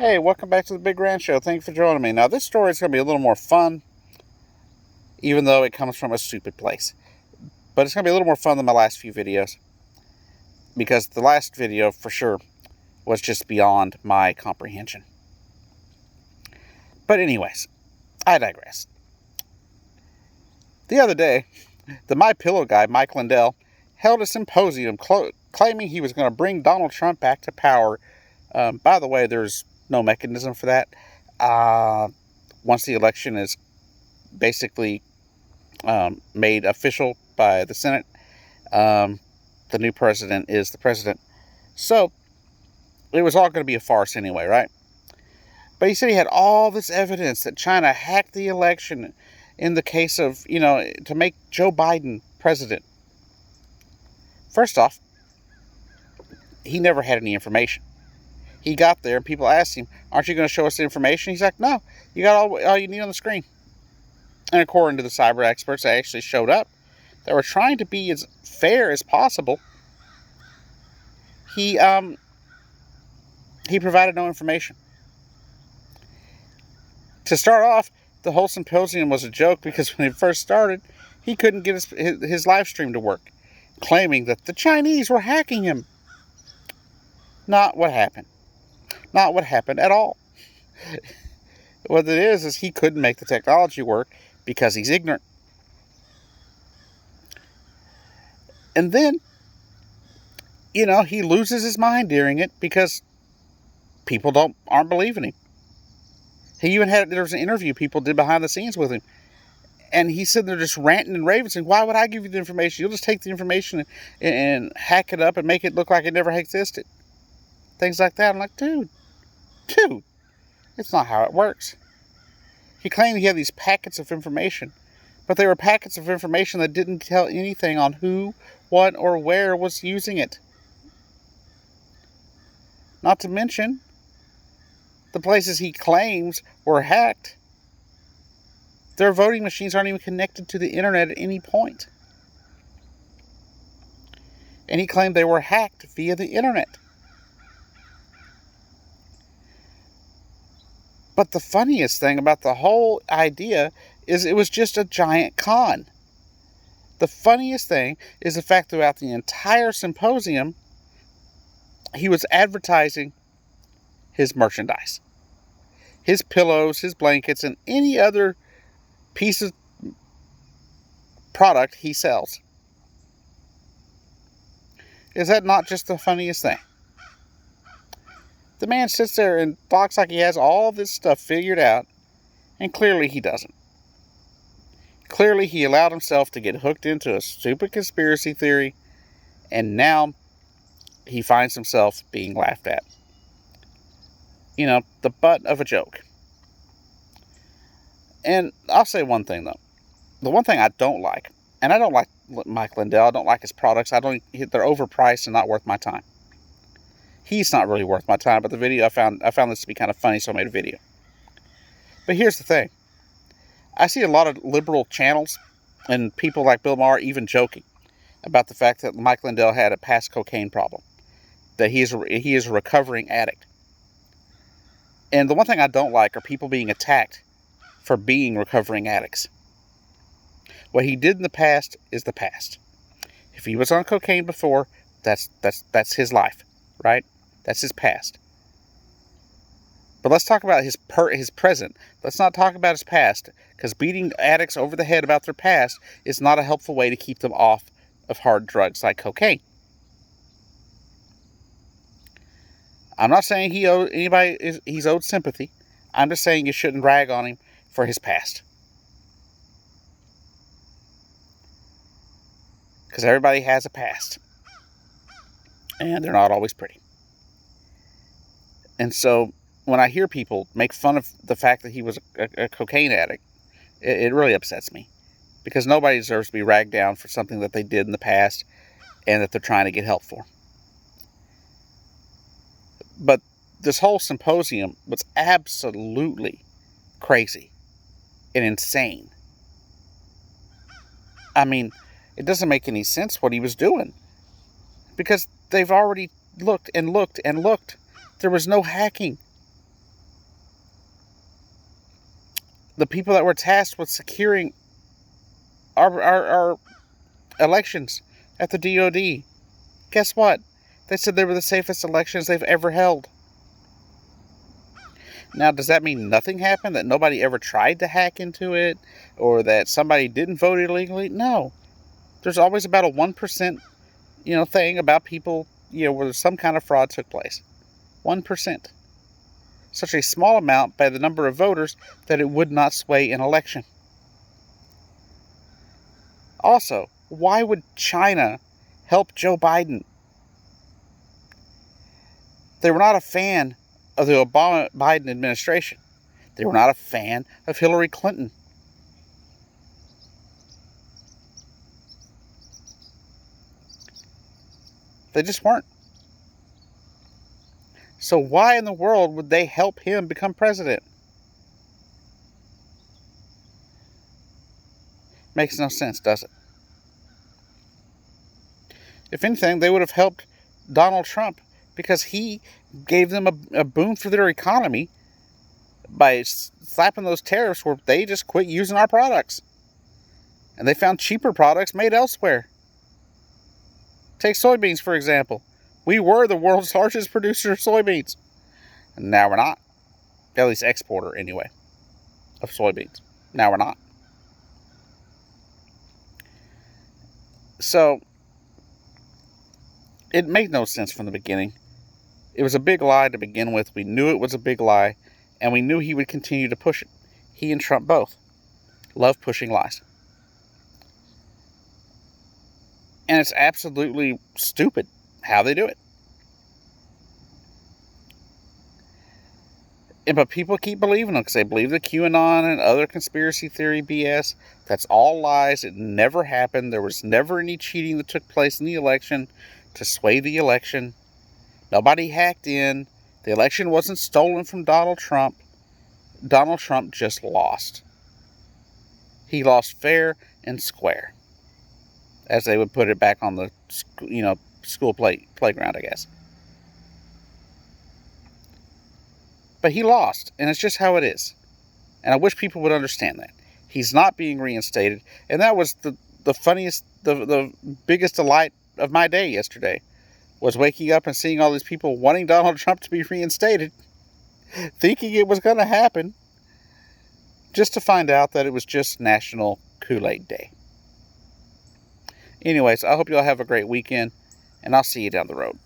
Hey, welcome back to the Big Grand Show. Thank you for joining me. Now, this story is going to be a little more fun, even though it comes from a stupid place. But it's going to be a little more fun than my last few videos, because the last video, for sure, was just beyond my comprehension. But anyways, I digress. The other day, the My Pillow guy, Mike Lindell, held a symposium claiming he was going to bring Donald Trump back to power. By the way, there's no mechanism for that. Once the election is basically made official by the Senate, the new president is the president. So it was all going to be a farce anyway, right? But he said he had all this evidence that China hacked the election in the case of, to make Joe Biden president. First off, he never had any information. He got there and people asked him, aren't you going to show us the information? He's like, no, you got all you need on the screen. And according to the cyber experts that actually showed up, that were trying to be as fair as possible, he provided no information. To start off, the whole symposium was a joke because when it first started, he couldn't get his live stream to work, claiming that the Chinese were hacking him. Not what happened. Not what happened at all. What it is he couldn't make the technology work because he's ignorant. And then, he loses his mind during it because people aren't believing him. There was an interview people did behind the scenes with him. And he's sitting there just ranting and raving, saying, why would I give you the information? You'll just take the information and hack it up and make it look like it never existed. Things like that. I'm like, dude, it's not how it works. He claimed he had these packets of information, but they were packets of information that didn't tell anything on who, what, or where was using it. Not to mention, the places he claims were hacked, their voting machines aren't even connected to the internet at any point. And he claimed they were hacked via the internet. But the funniest thing about the whole idea is it was just a giant con. The funniest thing is the fact throughout the entire symposium, he was advertising his merchandise. His pillows, his blankets, and any other piece of product he sells. Is that not just the funniest thing? The man sits there and talks like he has all this stuff figured out, and clearly he doesn't. Clearly he allowed himself to get hooked into a stupid conspiracy theory, and now he finds himself being laughed at. The butt of a joke. And I'll say one thing, though. The one thing I don't like, and I don't like Mike Lindell, I don't like his products, they're overpriced and not worth my time. He's not really worth my time, but the video I found this to be kind of funny, so I made a video. But here's the thing. I see a lot of liberal channels and people like Bill Maher even joking about the fact that Mike Lindell had a past cocaine problem, that he is a recovering addict. And the one thing I don't like are people being attacked for being recovering addicts. What he did in the past is the past. If he was on cocaine before, that's his life, right? That's his past. But let's talk about his present. Let's not talk about his past, because beating addicts over the head about their past is not a helpful way to keep them off of hard drugs like cocaine. I'm not saying he's owed sympathy. I'm just saying you shouldn't rag on him for his past. Because everybody has a past. And they're not always pretty. And so, when I hear people make fun of the fact that he was a cocaine addict, it really upsets me. Because nobody deserves to be ragged down for something that they did in the past and that they're trying to get help for. But this whole symposium was absolutely crazy and insane. I mean, it doesn't make any sense what he was doing. Because they've already looked and looked and looked. There was no hacking. the people that were tasked with securing our elections at the DOD, guess what? They said they were the safest elections they've ever held. Now, does that mean nothing happened? That nobody ever tried to hack into it? Or that somebody didn't vote illegally? No. There's always about a 1%, thing about people, where some kind of fraud took place. 1%. Such a small amount by the number of voters that it would not sway an election. Also, why would China help Joe Biden? They were not a fan of the Obama-Biden administration. They were not a fan of Hillary Clinton. They just weren't. So why in the world would they help him become president? Makes no sense, does it? If anything, they would have helped Donald Trump because he gave them a boon for their economy by slapping those tariffs where they just quit using our products. And they found cheaper products made elsewhere. Take soybeans, for example. We were the world's largest producer of soybeans. And now we're not. At least exporter, anyway, of soybeans. Now we're not. So, it made no sense from the beginning. It was a big lie to begin with. We knew it was a big lie, and we knew he would continue to push it. He and Trump both love pushing lies. And it's absolutely stupid how they do it. But people keep believing them because they believe the QAnon and other conspiracy theory BS. That's all lies. It never happened. There was never any cheating that took place in the election to sway the election. Nobody hacked in. The election wasn't stolen from Donald Trump. Donald Trump just lost. He lost fair and square, as they would put it back on the school playground, I guess. But he lost, and it's just how it is. And I wish people would understand that. He's not being reinstated, and that was the funniest, the biggest delight of my day yesterday, was waking up and seeing all these people wanting Donald Trump to be reinstated, thinking it was going to happen, just to find out that it was just National Kool-Aid Day. Anyways, I hope you all have a great weekend, and I'll see you down the road.